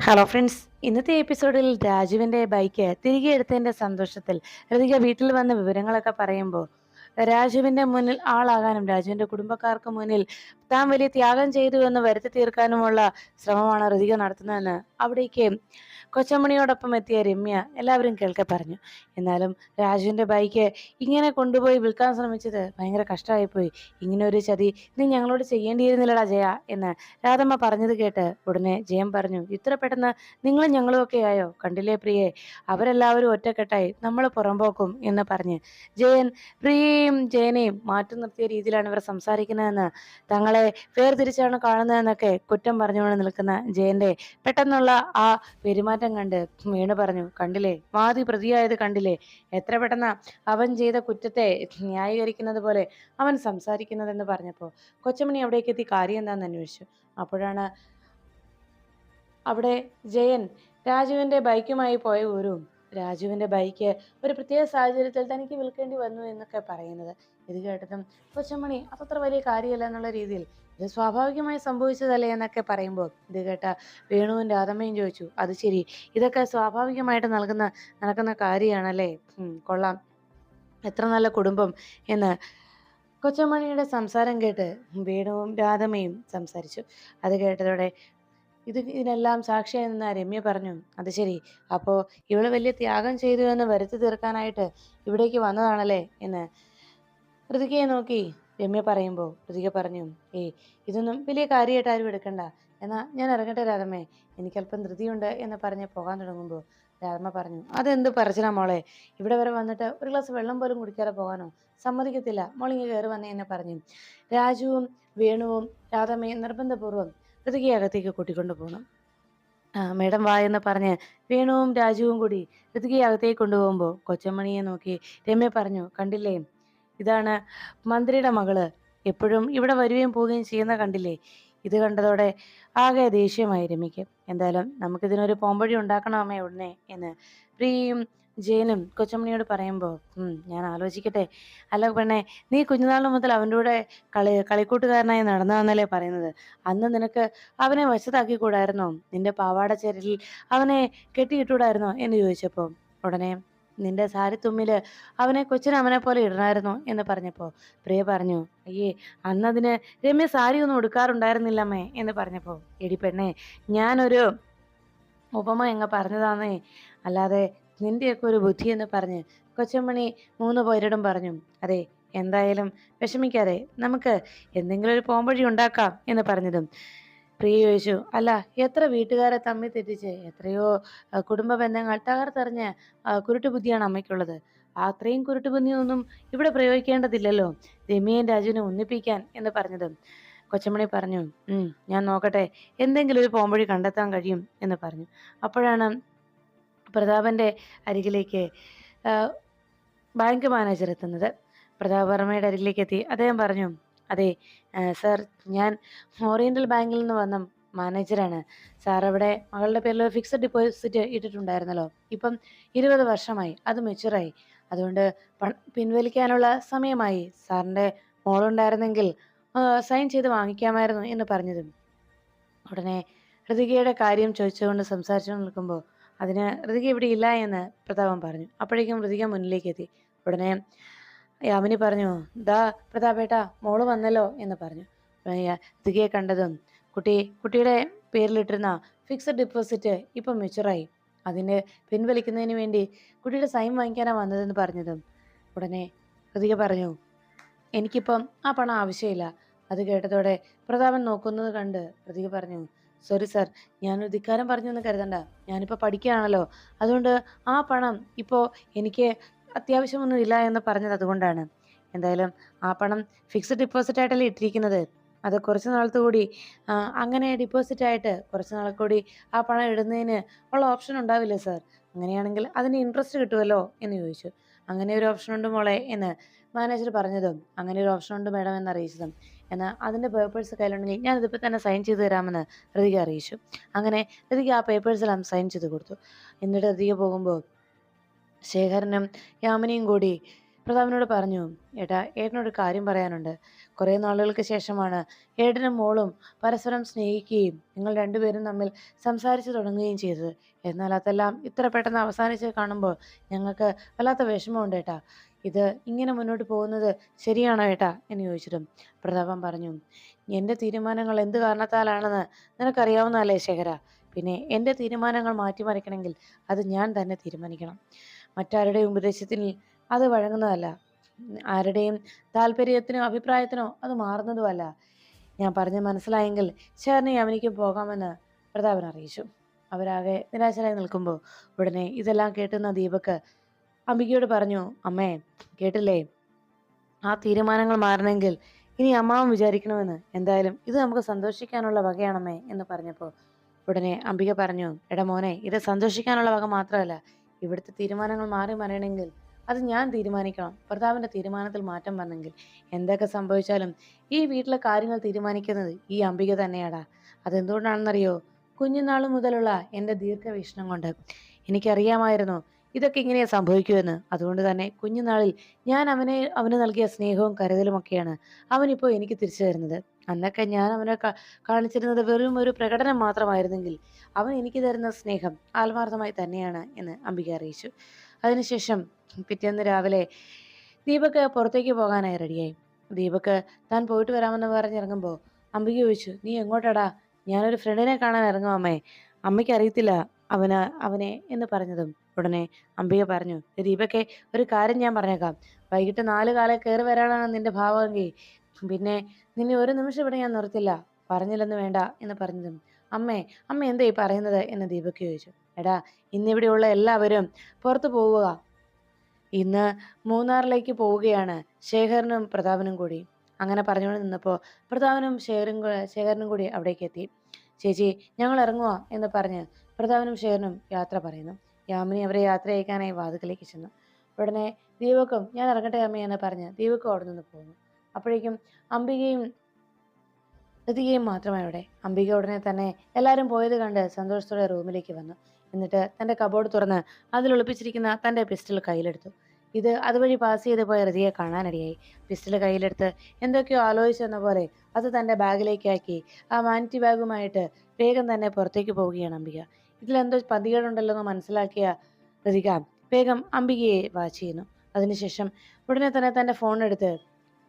Hello friends, ഇന്നത്തെ എപ്പിസോഡിൽ രാജുവിന്റെ ബൈക്ക് തിരികെ എടുത്തതിന്റെ സന്തോഷത്തിൽ ഋതിക വീട്ടിൽ വന്ന വിവരങ്ങളൊക്കെ പറയുമ്പോൾ രാജുവിന്റെ മുന്നിൽ ആളാകാനും രാജുവിന്റെ കുടുംബക്കാർക്ക് മുന്നിൽ താൻ വലിയ ത്യാഗം ചെയ്തു എന്ന് വരുത്തി തീർക്കാനുമുള്ള ശ്രമമാണ് ഋതിക നടത്തുന്നതെന്ന് അവിടേക്ക് കൊച്ചമണിയോടൊപ്പം എത്തിയ രമ്യ എല്ലാവരും കേൾക്കെ പറഞ്ഞു. എന്നാലും രാജുവിന്റെ ബൈക്ക് ഇങ്ങനെ കൊണ്ടുപോയി വിൽക്കാൻ ശ്രമിച്ചത് ഭയങ്കര കഷ്ടമായിപ്പോയി. ഇങ്ങനെ ഒരു ചതി നീ ഞങ്ങളോട് ചെയ്യേണ്ടിയിരുന്നില്ലടാ ജയ എന്ന് രാധമ്മ പറഞ്ഞത് കേട്ട് ഉടനെ ജയം പറഞ്ഞു, ഇത്ര പെട്ടെന്ന് നിങ്ങളും ഞങ്ങളും ഒക്കെ ആയോ? കണ്ടില്ലേ പ്രിയെ, അവരെല്ലാവരും ഒറ്റക്കെട്ടായി നമ്മൾ പുറമ്പോക്കും എന്ന് പറഞ്ഞ് ജയൻ പ്രിയയും ജയനെയും മാറ്റി നിർത്തിയ രീതിയിലാണ് ഇവർ സംസാരിക്കുന്നതെന്ന്, തങ്ങളെ വേർതിരിച്ചാണ് കാണുന്നതെന്നൊക്കെ കുറ്റം പറഞ്ഞുകൊണ്ട് നിൽക്കുന്ന ജയന്റെ പെട്ടെന്നുള്ള ആ പെരുമാറ്റം കണ്ട് വീണു പറഞ്ഞു, കണ്ടില്ലേ വാദി പ്രതിയായത് കണ്ടില്ലേ, എത്ര പെട്ടെന്ന് അവൻ ചെയ്ത കുറ്റത്തെ ന്യായീകരിക്കുന്നത് പോലെ അവൻ സംസാരിക്കുന്നതെന്ന് പറഞ്ഞപ്പോൾ കൊച്ചമണി അവിടേക്ക് എത്തി കാര്യം എന്താണെന്ന് അന്വേഷിച്ചു. അപ്പോഴാണ് അവിടെ ജയൻ രാജുവിന്റെ ബൈക്കുമായി പോയ വിവരവും രാജുവിന്റെ ബൈക്ക് ഒരു പ്രത്യേക സാഹചര്യത്തിൽ തനിക്ക് വിൽക്കേണ്ടി വന്നു എന്നൊക്കെ പറയുന്നത്. ഇത് കേട്ടതും കൊച്ചമണി അതത്ര വലിയ കാര്യമല്ല എന്നുള്ള രീതിയിൽ ഇത് സ്വാഭാവികമായി സംഭവിച്ചതല്ലേ എന്നൊക്കെ പറയുമ്പോൾ ഇത് കേട്ട വേണുവും രാധമ്മയും ചോദിച്ചു, അത് ശരി, ഇതൊക്കെ സ്വാഭാവികമായിട്ട് നടക്കുന്ന കാര്യമാണല്ലേ, കൊള്ളാം, എത്ര നല്ല കുടുംബം എന്ന് കൊച്ചമണിയുടെ സംസാരം കേട്ട് വേണുവും രാധമ്മയും സംസാരിച്ചു. അത് കേട്ടതോടെ ഇതിനെല്ലാം സാക്ഷിയായി നിന്ന രമ്യ പറഞ്ഞു, അത് ശരി, അപ്പോൾ ഇവള് വലിയ ത്യാഗം ചെയ്തു എന്ന് വരുത്തി തീർക്കാനായിട്ട് ഇവിടേക്ക് വന്നതാണല്ലേ എന്ന് ഋതികയെ നോക്കി രമ്യ പറയുമ്പോൾ ഋതിക പറഞ്ഞു, ഏയ് ഇതൊന്നും വലിയ കാര്യമായിട്ട് ആരും എടുക്കണ്ട, എന്നാ ഞാൻ ഇറങ്ങട്ടെ രാധമ്മേ, എനിക്കല്പം ധൃതിയുണ്ട് എന്ന് പറഞ്ഞ് പോകാൻ തുടങ്ങുമ്പോൾ രാധമ്മ പറഞ്ഞു, അതെന്ത് പറച്ചിലാ മോളെ, ഇവിടെ വരെ വന്നിട്ട് ഒരു ഗ്ലാസ് വെള്ളം പോലും കുടിക്കാതെ പോകാനോ? സമ്മതിക്കത്തില്ല, മോളിങ്ങ് കയറി വന്നേ എന്ന് പറഞ്ഞു രാജുവും വേണുവും രാധമ്മയും നിർബന്ധപൂർവ്വം ഋതികയെ അകത്തേക്ക് കൂട്ടിക്കൊണ്ടു പോകണം. മേഡം വാ എന്ന് പറഞ്ഞ് വേണുവും രാജുവും കൂടി ഋതികയെ അകത്തേക്ക് കൊണ്ടുപോകുമ്പോൾ കൊച്ചമണിയെ നോക്കി രമ്യ പറഞ്ഞു, കണ്ടില്ലേ, ഇതാണ് മന്ത്രിയുടെ മകള്, എപ്പോഴും ഇവിടെ വരികയും പോവുകയും ചെയ്യുന്ന കണ്ടില്ലേ. ഇത് കണ്ടതോടെ ആകെ ദേഷ്യമായി രമ്യയ്ക്ക്. എന്തായാലും നമുക്കിതിനൊരു പോംവഴി ഉണ്ടാക്കണം അമ്മേ ഉടനെ എന്ന് പ്രിയയും ജയനും കൊച്ചമണിയോട് പറയുമ്പോൾ ഞാൻ ആലോചിക്കട്ടെ. അല്ല പെണ്ണെ, നീ കുഞ്ഞുനാൾ മുതൽ അവൻ്റെ കൂടെ കളിക്കൂട്ടുകാരനായി നടന്നതെന്നല്ലേ പറയുന്നത്. അന്ന് നിനക്ക് അവനെ വശത്താക്കി കൂടായിരുന്നോ? നിന്റെ പാവാട ചരലിൽ അവനെ കെട്ടിയിട്ടൂടായിരുന്നോ എന്ന് ചോദിച്ചപ്പോൾ ഉടനെ നിന്റെ സാരിത്തുമ്മില് അവനെ കൊച്ചിനമ്മനെ പോലെ ഇടണമായിരുന്നു എന്ന് പറഞ്ഞപ്പോൾ പ്രിയ പറഞ്ഞു, അയ്യേ അന്നതിന് രമ്യ സാരി ഒന്നും ഉടുക്കാറുണ്ടായിരുന്നില്ലമ്മേ എന്ന് പറഞ്ഞപ്പോൾ, എടി പെണ്ണെ, ഞാനൊരു ഉപമ എങ്ങ പറഞ്ഞതാന്നേ, അല്ലാതെ നിന്റെയൊക്കെ ഒരു ബുദ്ധി എന്ന് പറഞ്ഞ് കൊച്ചമണി മൂന്ന് പേരോടും പറഞ്ഞു, അതെ, എന്തായാലും വിഷമിക്കാതെ നമുക്ക് എന്തെങ്കിലും ഒരു പോംവഴി ഉണ്ടാക്കാം എന്ന് പറഞ്ഞതും പ്രിയ ചോദിച്ചു, അല്ല എത്ര വീട്ടുകാരെ തമ്മിൽ തെറ്റിച്ച് എത്രയോ കുടുംബ ബന്ധങ്ങൾ തകർത്തെറിഞ്ഞ കുരുട്ടു ബുദ്ധിയാണ് അമ്മയ്ക്കുള്ളത്. അത്രയും കുരുട്ടു ബുദ്ധിയൊന്നും ഇവിടെ പ്രയോഗിക്കേണ്ടതില്ലല്ലോ രമ്യയും രാജുവിനെ ഒന്നിപ്പിക്കാൻ എന്ന് പറഞ്ഞതും കൊച്ചമണി പറഞ്ഞു, ഞാൻ നോക്കട്ടെ, എന്തെങ്കിലും ഒരു പോംവഴി കണ്ടെത്താൻ കഴിയും എന്ന് പറഞ്ഞു. അപ്പോഴാണ് പ്രതാപന്റെ അരികിലേക്ക് ബാങ്ക് മാനേജർ എത്തുന്നത്. പ്രതാപ് വർമ്മയുടെ അരികിലേക്ക് എത്തി അദ്ദേഹം പറഞ്ഞു, അതെ സർ, ഞാൻ ഓറിയന്റൽ ബാങ്കിൽ നിന്ന് വന്ന മാനേജറാണ്. സാർ അവിടെ മകളുടെ പേരിൽ ഫിക്സഡ് ഡിപ്പോസിറ്റ് ഇട്ടിട്ടുണ്ടായിരുന്നല്ലോ, ഇപ്പം 20 വർഷമായി, അത് മെച്ചുറായി, അതുകൊണ്ട് പിൻവലിക്കാനുള്ള സമയമായി. സാറിൻ്റെ മോളുണ്ടായിരുന്നെങ്കിൽ സൈൻ ചെയ്ത് വാങ്ങിക്കാമായിരുന്നു എന്ന് പറഞ്ഞതും ഉടനെ ഋതികയുടെ കാര്യം ചോദിച്ചുകൊണ്ട് സംസാരിച്ചു നിൽക്കുമ്പോൾ അതിന് ഋതിക ഇവിടെ ഇല്ല എന്ന് പ്രതാപൻ പറഞ്ഞു. അപ്പോഴേക്കും ഋതിക മുന്നിലേക്ക് എത്തി. ഉടനെ യാമിനി പറഞ്ഞു, ദാ പ്രതാപേട്ട, മോള് വന്നല്ലോ എന്ന് പറഞ്ഞു. ഋതികയെ കണ്ടതും കുട്ടിയുടെ പേരിലിട്ടിരുന്ന ഫിക്സഡ് ഡിപ്പോസിറ്റ് ഇപ്പം മെച്ചുറായി, അതിൻ്റെ പിൻവലിക്കുന്നതിന് വേണ്ടി കുട്ടിയുടെ സൈൻ വാങ്ങിക്കാനാണ് വന്നതെന്ന് പറഞ്ഞതും ഉടനെ ഋതിക പറഞ്ഞു, എനിക്കിപ്പം ആ പണം ആവശ്യമില്ല. അത് കേട്ടതോടെ പ്രതാപൻ നോക്കുന്നത് കണ്ട് ഋതിക പറഞ്ഞു, സോറി സാർ, ഞാനൊരു ധിക്കാരം പറഞ്ഞു എന്ന് കരുതണ്ട, ഞാനിപ്പോൾ പഠിക്കുകയാണല്ലോ, അതുകൊണ്ട് ആ പണം ഇപ്പോൾ എനിക്ക് അത്യാവശ്യമൊന്നും ഇല്ല എന്ന് പറഞ്ഞത് അതുകൊണ്ടാണ്. എന്തായാലും ആ പണം ഫിക്സഡ് ഡിപ്പോസിറ്റ് ആയിട്ടല്ലേ ഇട്ടിരിക്കുന്നത്, അത് കുറച്ച് നാളത്തു കൂടി അങ്ങനെ ഡിപ്പോസിറ്റ് ആയിട്ട് കുറച്ച് നാൾ കൂടി ആ പണം ഇടുന്നതിന് ഉള്ള ഓപ്ഷൻ ഉണ്ടാവില്ലേ സാർ? അങ്ങനെയാണെങ്കിൽ അതിന് ഇൻട്രസ്റ്റ് കിട്ടുമല്ലോ എന്ന് ചോദിച്ചു. അങ്ങനെ ഒരു ഓപ്ഷൻ ഉണ്ട് മോളെ എന്ന് മാനേജർ പറഞ്ഞതും അങ്ങനെ ഒരു ഓപ്ഷൻ ഉണ്ട് മാഡം എന്ന് അറിയിച്ചതും എന്നാൽ അതിൻ്റെ പേപ്പേഴ്സ് കയ്യിലുണ്ടെങ്കിൽ ഞാനിതിപ്പോൾ തന്നെ സൈൻ ചെയ്ത് തരാമെന്ന് ഋതിക അറിയിച്ചു. അങ്ങനെ ഋതിക ആ പേപ്പേഴ്സെല്ലാം സൈൻ ചെയ്ത് കൊടുത്തു. എന്നിട്ട് ഋതിക പോകുമ്പോൾ ശേഖരനും യാമിനിയും കൂടി പ്രതാപനോട് പറഞ്ഞു, ഏട്ടാ ഏട്ടനോട് കാര്യം പറയാനുണ്ട്. കുറേ നാളുകൾക്ക് ശേഷമാണ് ഏട്ടനും മോളും പരസ്പരം സ്നേഹിക്കുകയും നിങ്ങൾ രണ്ടുപേരും തമ്മിൽ സംസാരിച്ചു തുടങ്ങുകയും ചെയ്തത്. എന്നാൽ അതെല്ലാം ഇത്ര പെട്ടെന്ന് അവസാനിച്ച് കാണുമ്പോൾ ഞങ്ങൾക്ക് വല്ലാത്ത വിഷമമുണ്ട് ഏട്ടാ. ഇത് ഇങ്ങനെ മുന്നോട്ട് പോകുന്നത് ശരിയാണോ ഏട്ടാ എന്ന് ചോദിച്ചിട്ടും പ്രതാപൻ പറഞ്ഞു, എൻ്റെ തീരുമാനങ്ങൾ എന്ത് കാരണത്താലാണെന്ന് നിനക്കറിയാവുന്നതല്ലേ ശേഖര. പിന്നെ എൻ്റെ തീരുമാനങ്ങൾ മാറ്റിമറിക്കണമെങ്കിൽ അത് ഞാൻ തന്നെ തീരുമാനിക്കണം. മറ്റാരുടെയും ഉപദേശത്തിന് അത് വഴങ്ങുന്നതല്ല. ആരുടെയും താല്പര്യത്തിനോ അഭിപ്രായത്തിനോ അത് മാറുന്നതുമല്ല. ഞാൻ പറഞ്ഞ് മനസ്സിലായെങ്കിൽ ശരണ്യയും അവനിക്കും പോകാമെന്ന് പ്രതാപൻ അറിയിച്ചു. അവരാകെ നിരാശരായി നിൽക്കുമ്പോൾ ഉടനെ ഇതെല്ലാം കേട്ടുന്ന ദീപക് അംബികയോട് പറഞ്ഞു, അമ്മേ കേട്ടില്ലേ, ആ തീരുമാനങ്ങൾ മാറണമെങ്കിൽ ഇനി അമ്മാവൻ വിചാരിക്കണമെന്ന്. എന്തായാലും ഇത് നമുക്ക് സന്തോഷിക്കാനുള്ള വകയാണമ്മേ എന്ന് പറഞ്ഞപ്പോൾ ഉടനെ അംബിക പറഞ്ഞു, എടാ മോനെ, ഇത് സന്തോഷിക്കാനുള്ള വക മാത്രമല്ല, ഇവിടുത്തെ തീരുമാനങ്ങൾ മാറി മറിയണമെങ്കിൽ അത് ഞാൻ തീരുമാനിക്കണം. പ്രതാപന്റെ തീരുമാനത്തിൽ മാറ്റം വന്നെങ്കിൽ എന്തൊക്കെ സംഭവിച്ചാലും ഈ വീട്ടിലെ കാര്യങ്ങൾ തീരുമാനിക്കുന്നത് ഈ അംബിക തന്നെയാടാ. അതെന്തുകൊണ്ടാണെന്നറിയോ? കുഞ്ഞുനാൾ മുതലുള്ള എൻ്റെ ദീർഘവീക്ഷണം കൊണ്ട് എനിക്കറിയാമായിരുന്നു ഇതൊക്കെ ഇങ്ങനെയാ സംഭവിക്കുമെന്ന്. അതുകൊണ്ട് തന്നെ കുഞ്ഞുനാളിൽ ഞാൻ അവന് നൽകിയ സ്നേഹവും കരുതലുമൊക്കെയാണ് അവനിപ്പോൾ എനിക്ക് തിരിച്ചു തരുന്നത്. അന്നൊക്കെ ഞാൻ അവനെ കാണിച്ചിരുന്നത് വെറും ഒരു പ്രകടനം മാത്രമായിരുന്നെങ്കിൽ അവൻ എനിക്ക് തരുന്ന സ്നേഹം ആത്മാർത്ഥമായി തന്നെയാണ് എന്ന് അംബിക അറിയിച്ചു. അതിനുശേഷം പിറ്റേന്ന് രാവിലെ ദീപക് പുറത്തേക്ക് പോകാനായി റെഡിയായി. ദീപക് താൻ പോയിട്ട് വരാമെന്ന് പറഞ്ഞിറങ്ങുമ്പോൾ അംബിക ചോദിച്ചു, നീ എങ്ങോട്ടാടാ? ഞാനൊരു ഫ്രണ്ടിനെ കാണാൻ ഇറങ്ങും അമ്മേ. അമ്മയ്ക്ക് അറിയത്തില്ല അവനെ എന്ന് പറഞ്ഞതും ഉടനെ അംബിക പറഞ്ഞു, ദീപക്കെ, ഒരു കാര്യം ഞാൻ പറഞ്ഞേക്കാം. വൈകിട്ട് 4 കാലം കയറി വരാനാണ് നിന്റെ ഭാവമെങ്കിൽ പിന്നെ നിന്നെ ഒരു നിമിഷം ഇവിടെ ഞാൻ നിർത്തില്ല. പറഞ്ഞില്ലെന്ന് വേണ്ട എന്ന് പറഞ്ഞതും അമ്മ എന്താ ഈ പറയുന്നത് എന്ന് ദീപക് ചോദിച്ചു. എടാ, ഇന്നിവിടെയുള്ള എല്ലാവരും പുറത്തു പോവുക. ഇന്ന് മൂന്നാറിലേക്ക് പോവുകയാണ്, ശേഖരനും പ്രതാപനും കൂടി. അങ്ങനെ പറഞ്ഞുകൊണ്ട് നിന്നപ്പോൾ പ്രതാപനും ശേഖരനും കൂടി അവിടേക്ക് എത്തി. ചേച്ചി, ഞങ്ങൾ ഇറങ്ങുക എന്ന് പറഞ്ഞ് പ്രതാപനും ശേഖരനും യാത്ര പറയുന്നു. യാമിനി അവരെ യാത്ര അയക്കാനായി വാതിക്കലേക്ക് ചെന്നു. ഉടനെ ദീപക്കും ഞാൻ ഇറങ്ങട്ടെ അമ്മ എന്ന് പറഞ്ഞ് ദീപക്കും അവിടെ നിന്ന് പോകുന്നു. അപ്പോഴേക്കും അംബികയും ലതികയും മാത്രമായി അവിടെ. അംബിക ഉടനെ തന്നെ എല്ലാവരും പോയത് കണ്ട് സന്തോഷത്തോടെ റൂമിലേക്ക് വന്നു. എന്നിട്ട് തൻ്റെ കബോർഡ് തുറന്ന് അതിൽ ഒളിപ്പിച്ചിരിക്കുന്ന തൻ്റെ പിസ്റ്റൾ കയ്യിലെടുത്തു. ഇത് അതുവഴി പാസ് ചെയ്ത് പോയ ഋതിയെ കാണാനിടയായി. പിസ്റ്റൾ കയ്യിലെടുത്ത് എന്തൊക്കെയോ ആലോചിച്ചെന്ന പോലെ അത് തൻ്റെ ബാഗിലേക്കാക്കി ആ വാനിറ്റി ബാഗുമായിട്ട് വേഗം തന്നെ പുറത്തേക്ക് പോവുകയാണ് അംബിക. ഇതിലെന്തോ പന്തികേടുണ്ടല്ലോ എന്ന് മനസ്സിലാക്കിയ ഋതിക വേഗം അംബികയെ വാച്ച് ചെയ്യുന്നു. അതിനുശേഷം ഉടനെ തന്നെ തൻ്റെ ഫോൺ എടുത്ത്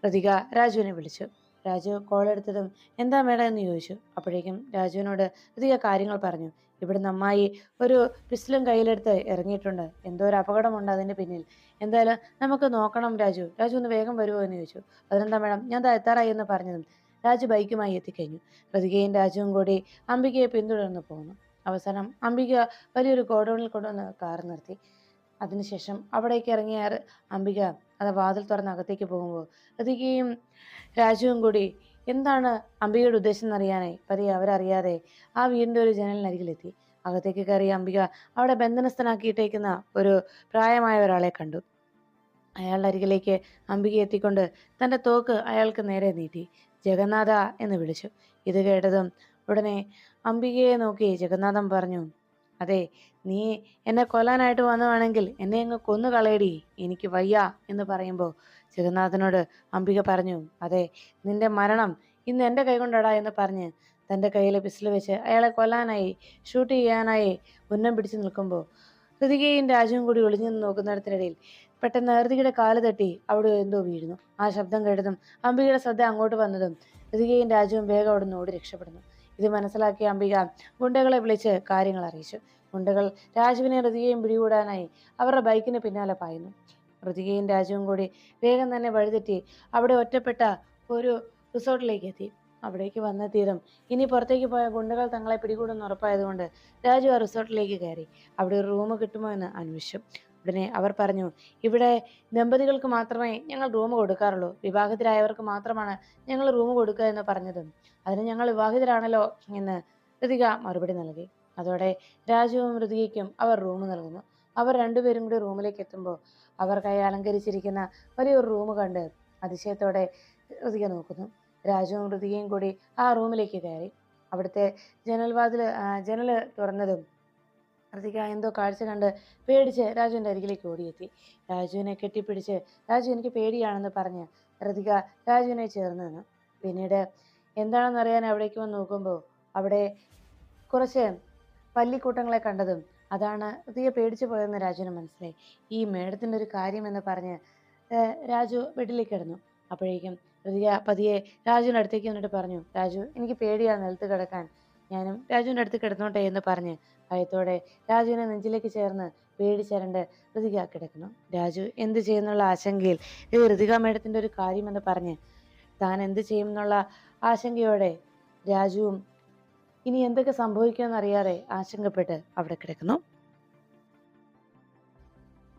ഋതിക രാജുവിനെ വിളിച്ചു. രാജു കോൾ എടുത്തതും എന്താ മേഡം എന്ന് ചോദിച്ചു. അപ്പോഴേക്കും രാജുവിനോട് ഋതിക കാര്യങ്ങൾ പറഞ്ഞു. ഇവിടുന്ന് അമ്മായി ഒരു പിസ്റ്റലും കയ്യിലെടുത്ത് ഇറങ്ങിയിട്ടുണ്ട്. എന്തോ ഒരു അപകടമുണ്ട് അതിൻ്റെ പിന്നിൽ. എന്തായാലും നമുക്ക് നോക്കണം രാജു. രാജു ഒന്ന് വേഗം വരുമോ എന്ന് ചോദിച്ചു. അതിനെന്താ മേഡം, ഞാൻ എത്താറായി എന്ന് പറഞ്ഞതും രാജു ബൈക്കുമായി എത്തിക്കഴിഞ്ഞു. ഋതികയും രാജുവും കൂടി അംബികയെ പിന്തുടർന്ന് പോകുന്നു. അവസാനം അംബിക വലിയൊരു ഗോഡൌണിൽ കൊണ്ടുവന്ന് കാർ നിർത്തി. അതിനുശേഷം അവിടേക്ക് ഇറങ്ങിയ അംബിക അത് വാതിൽ തുറന്ന് അകത്തേക്ക് പോകുമ്പോൾ ഋതികയും രാജുവും കൂടി എന്താണ് അംബികയുടെ ഉദ്ദേശം എന്നറിയാനായി പതിയെ അവരറിയാതെ ആ വീടിൻ്റെ ഒരു ജനലിനരികിലെത്തി. അകത്തേക്ക് കയറിയ അംബിക അവിടെ ബന്ധനസ്ഥനാക്കിയിട്ടേക്കുന്ന ഒരു പ്രായമായ ഒരാളെ കണ്ടു. അയാളുടെ അരികിലേക്ക് അംബിക എത്തിക്കൊണ്ട് തൻ്റെ തോക്ക് അയാൾക്ക് നേരെ നീട്ടി. ജഗന്നാഥ എന്ന് വിളിച്ചു. ഇത് കേട്ടതും ഉടനെ അംബികയെ നോക്കി ജഗന്നാഥൻ പറഞ്ഞു, അതെ, നീ എന്നെ കൊല്ലാനായിട്ട് വന്നതാണെങ്കിൽ എന്നെ അങ്ങ് കൊന്നു കളയടി, എനിക്ക് വയ്യ എന്ന് പറയുമ്പോൾ ജഗന്നാഥനോട് അംബിക പറഞ്ഞു, അതെ, നിന്റെ മരണം ഇന്ന് എൻ്റെ കൈകൊണ്ടടാ എന്ന് പറഞ്ഞ് തൻ്റെ കയ്യിലെ പിസ്റ്റൽ വെച്ച് അയാളെ കൊല്ലാനായി ഷൂട്ട് ചെയ്യാനായി ഉന്നം പിടിച്ചു നിൽക്കുമ്പോൾ ഋതികയും രാജുവും കൂടി ഒളിഞ്ഞു നിന്ന് നോക്കുന്നിടത്തിനിടയിൽ പെട്ടെന്ന് ഋതികയുടെ കാല് തട്ടി അവിടെ എന്തോ വീഴുന്നു. ആ ശബ്ദം കേട്ടതും അംബികയുടെ ശ്രദ്ധ അങ്ങോട്ട് വന്നതും ഋതികയും രാജുവും വേഗം അവിടെ നിന്ന് ഓടി രക്ഷപ്പെടുന്നു. ഇത് മനസ്സിലാക്കിയ അംബിക ഗുണ്ടകളെ വിളിച്ച് കാര്യങ്ങൾ അറിയിച്ചു. ഗുണ്ടകൾ രാജുവിനെ ഋതികയും പിടികൂടാനായി അവരുടെ ബൈക്കിന് പിന്നാലെ പായുന്നു. ഋതികയും രാജുവും കൂടി വേഗം തന്നെ വഴിതെറ്റി അവിടെ ഒറ്റപ്പെട്ട ഒരു റിസോർട്ടിലേക്ക് എത്തി. അവിടേക്ക് വന്നെത്തിയതും ഇനി പുറത്തേക്ക് പോയ ഗുണ്ടകൾ തങ്ങളെ പിടികൂടുന്ന ഉറപ്പായതുകൊണ്ട് രാജു ആ റിസോർട്ടിലേക്ക് കയറി അവിടെ ഒരു റൂം കിട്ടുമോ എന്ന് അന്വേഷിച്ചു. ഉടനെ അവർ പറഞ്ഞു, ഇവിടെ ദമ്പതികൾക്ക് മാത്രമേ ഞങ്ങൾ റൂം കൊടുക്കാറുള്ളൂ, വിവാഹിതരായവർക്ക് മാത്രമാണ് ഞങ്ങൾ റൂം കൊടുക്കുക എന്ന് പറഞ്ഞതും അതിന് ഞങ്ങൾ വിവാഹിതരാണല്ലോ എന്ന് ഋതിക മറുപടി നൽകി. അതോടെ രാജുവും ഋതികയ്ക്കും അവർ റൂം നൽകുന്നു. അവർ രണ്ടുപേരും കൂടി റൂമിലേക്ക് എത്തുമ്പോൾ അവർക്കായി അലങ്കരിച്ചിരിക്കുന്ന വലിയൊരു റൂം കണ്ട് അതിശയത്തോടെ ഋതിക നോക്കുന്നു. രാജുവും ഋതികയും കൂടി ആ റൂമിലേക്ക് കയറി. അവിടുത്തെ ജനൽ തുറന്നതും ഋതിക എന്തോ കാഴ്ച കണ്ട് പേടിച്ച് രാജുവിൻ്റെ അരികിലേക്ക് ഓടിയെത്തി. രാജുവിനെ കെട്ടിപ്പിടിച്ച് രാജു എനിക്ക് പേടിയാണെന്ന് പറഞ്ഞ് ഋതിക രാജുവിനെ ചേർന്ന് നിന്നു. പിന്നീട് എന്താണെന്ന് അറിയാൻ അവിടേക്ക് വന്ന് നോക്കുമ്പോൾ അവിടെ കുറച്ച് പല്ലിക്കൂട്ടങ്ങളെ കണ്ടതും അതാണ് ഋതിക പേടിച്ചു പോയെന്ന് രാജുവിന് മനസ്സിലായി. ഈ മേഡത്തിൻ്റെ ഒരു കാര്യമെന്ന് പറഞ്ഞ് രാജു ബെഡിലേക്ക് കിടന്നു. അപ്പോഴേക്കും ഋതിക പതിയെ രാജുവിൻ്റെ അടുത്തേക്ക് വന്നിട്ട് പറഞ്ഞു, രാജു എനിക്ക് പേടിയാണ് നിലത്ത് കിടക്കാൻ, ഞാനും രാജുവിൻ്റെ അടുത്ത് കിടന്നോട്ടെ എന്ന് പറഞ്ഞ് ഭയത്തോടെ രാജുവിനെ നെഞ്ചിലേക്ക് ചേർന്ന് പേടിച്ചരണ്ട് ഋതിക കിടക്കുന്നു. രാജു എന്ത് ചെയ്യുന്നുള്ള ആശങ്കയിൽ ഇത് ഋതിക മേഡത്തിൻ്റെ ഒരു കാര്യമെന്ന് പറഞ്ഞ് താൻ എന്ത് ചെയ്യുമെന്നുള്ള ആശങ്കയോടെ രാജുവും ഇനി എന്തൊക്കെ സംഭവിക്കുമെന്നറിയാതെ ആശങ്കപ്പെട്ട് അവിടെ കിടക്കുന്നു.